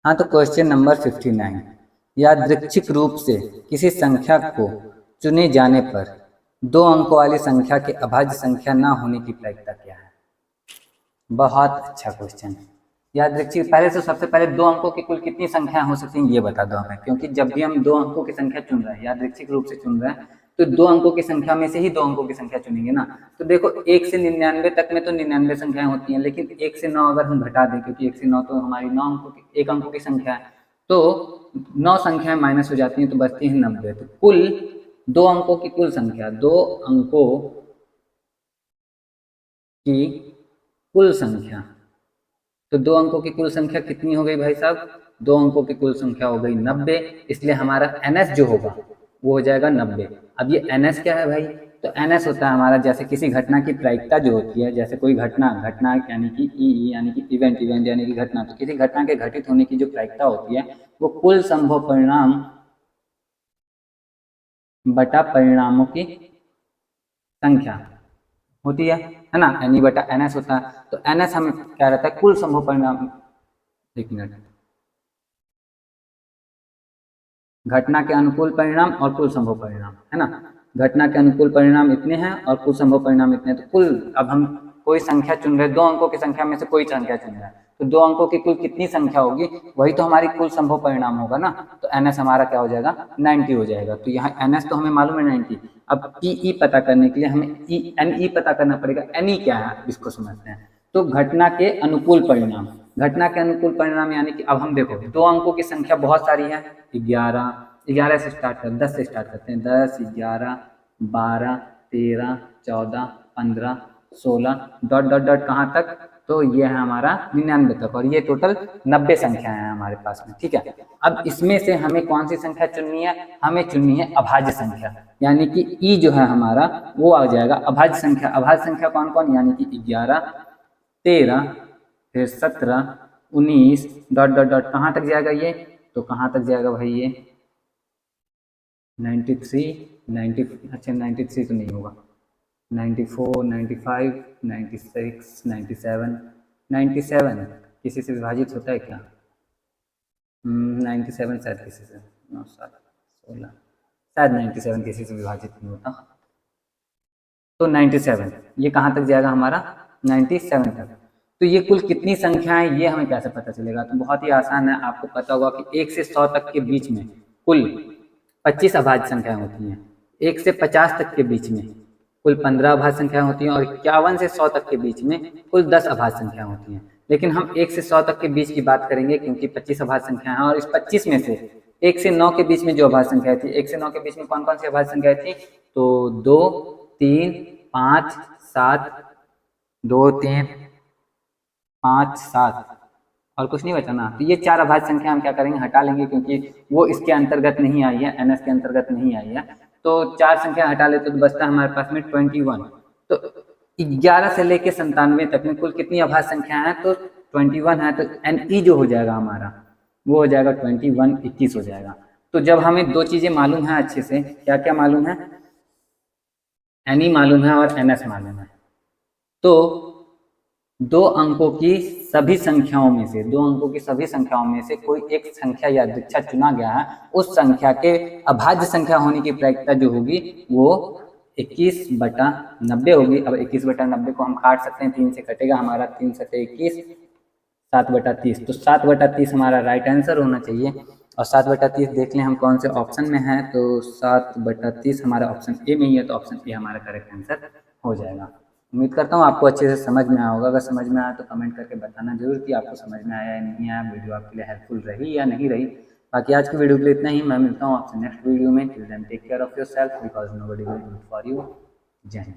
हाँ, तो question number 59, यादृच्छिक रूप से किसी संख्या को चुने जाने पर 2 अंकों वाली संख्या के अभाज्य संख्या ना होने की प्रायिकता क्या है। बहुत अच्छा क्वेश्चन। यादृच्छिक, पहले तो सबसे पहले 2 अंकों की कुल कितनी संख्या हो सकती है ये बता दो हमें, क्योंकि जब भी हम 2 अंकों की संख्या चुन रहे हैं, यादृच्छिक रूप से चुन रहे हैं, तो 2 अंकों की संख्या में से ही 2 अंकों की संख्या चुनेंगे ना। तो देखो 1 से 99 तक में तो 99 संख्याएं होती हैं, लेकिन 1 से 9 अगर हम घटा दें, क्योंकि 1 से 9 तो हमारी 9 अंकों की 1 अंकों की संख्या है, तो 9 संख्याएं माइनस हो जाती हैं, तो बचती है 90। तो कुल 2 अंकों की कुल संख्या, 2 अंकों की कुल संख्या, तो 2 अंकों की कुल संख्या कितनी हो गई भाई साहब, 2 अंकों की कुल संख्या हो गई 90, इसलिए हमारा NS जो होगा वो हो जाएगा 90। अब ये NS क्या है भाई, तो NS होता है हमारा, जैसे किसी घटना की प्रायिकता जो होती है, जैसे कोई घटना यानी कि ई यानी कि इवेंट यानी कि घटना, तो किसी घटना के घटित होने की जो प्रायिकता होती है वो कुल संभव परिणाम बटा परिणामों की संख्या होती है ना, NE बटा NS होता है। तो NS हमें क्या रहता है, कुल संभव परिणाम, एक मिनट, घटना के अनुकूल परिणाम और कुल संभव परिणाम, है ना। घटना के अनुकूल परिणाम इतने हैं और कुल संभव परिणाम इतने हैं, तो कुल, अब हम कोई संख्या चुन रहे हैं, 2 अंकों की संख्या में से कोई संख्या चुन रहे हैं, तो 2 अंकों की कुल कितनी संख्या होगी, वही तो हमारी कुल संभव परिणाम होगा ना। तो NS हमारा क्या हो जाएगा, 90 हो जाएगा। तो यहाँ NS तो हमें मालूम है 90। अब PE पता करने के लिए हमें NE पता करना पड़ेगा। NE क्या है इसको समझते हैं। तो घटना के अनुकूल परिणाम, घटना के अनुकूल परिणाम यानी कि अब हम देखो 2 अंकों की संख्या बहुत सारी है, 11 से स्टार्ट कर, 10 से स्टार्ट करते हैं, 10, 11, 12, 13, 14, 15, 16, डॉट डॉट डॉट कहाँ तक, तो ये है हमारा 99 तक, और ये टोटल 90 संख्याएं हैं हमारे पास में, ठीक है। अब इसमें से हमें कौन सी संख्या चुननी है, हमें चुननी है अभाज्य संख्या, यानी कि ई जो है हमारा वो आ जाएगा अभाज्य संख्या। अभाज्य संख्या कौन कौन, यानी कि 11, 13, फिर 17, 19, डॉट डॉट डॉट कहाँ तक जाएगा ये, तो कहाँ तक जाएगा भाई ये 93, 90, अच्छा 93 तो नहीं होगा, 94, 95, 96, 97, 97 किसी से विभाजित होता है क्या, 97 शायद किसी से, 9, 7, 16, शायद 97 किसी से विभाजित नहीं होता, तो 97 ये कहाँ तक जाएगा हमारा 97 तक। तो ये कुल कितनी संख्याएं, ये हमें कैसे पता चलेगा, तो बहुत ही आसान है, आपको पता होगा कि 1 से 100 तक के बीच में कुल 25 अभाज्य संख्याएं होती हैं, 1 से 50 तक के बीच में कुल 15 अभाज्य संख्याएं होती हैं, और 51 से 100 तक के बीच में कुल 10 अभाज्य संख्याएं होती हैं। लेकिन हम 1 से 100 तक के बीच की बात करेंगे, क्योंकि 25 अभाज्य संख्याएं हैं, और इस 25 में से 1 से 9 के बीच में जो अभाज्य संख्याएं थी, 1 से 9 के बीच में कौन कौन सी अभाज्य संख्याएं थी, तो 2, 3, 5, 7, 2, 3, 5, 7 और कुछ नहीं बचा ना। तो ये 4 अभाज्य संख्या हम क्या करेंगे, हटा लेंगे, क्योंकि वो इसके अंतर्गत नहीं आई है, NS के अंतर्गत नहीं आई है। तो 4 संख्या हटा लेते तो बचता है हमारे पास में 21। तो 11 से लेके 97 तक में कुल कितनी अभाज्य संख्या है, तो 21 है। तो NE जो हो जाएगा हमारा वो हो जाएगा 21, 21 हो जाएगा। तो जब हमें 2 चीजें मालूम है अच्छे से, क्या क्या मालूम है, NE मालूम है और NS मालूम है, तो 2 अंकों की सभी संख्याओं में से, 2 अंकों की सभी संख्याओं में से कोई एक संख्या यादृच्छिक चुना गया है, उस संख्या के अभाज्य संख्या होने की प्रायिकता जो होगी वो 21/90 होगी। अब 21/90 को हम काट सकते हैं, 3 से कटेगा हमारा, 3 7 21, 7/30, तो 7/30 हमारा राइट आंसर होना चाहिए। और 7/30 देख लें हम कौन से ऑप्शन में है, तो 7/30 हमारा ऑप्शन ए में ही है, तो ऑप्शन ए हमारा करेक्ट आंसर हो जाएगा। उम्मीद करता हूँ आपको अच्छे से समझ में आया होगा। अगर समझ में आया तो कमेंट करके बताना जरूर कि आपको समझ में आया या नहीं आया, वीडियो आपके लिए हेल्पफुल रही या नहीं रही। बाकी आज की वीडियो के लिए इतना ही, मैं मिलता हूँ आपसे नेक्स्ट वीडियो में। Till then take care of yourself, because nobody will do it for you. जय हिंद।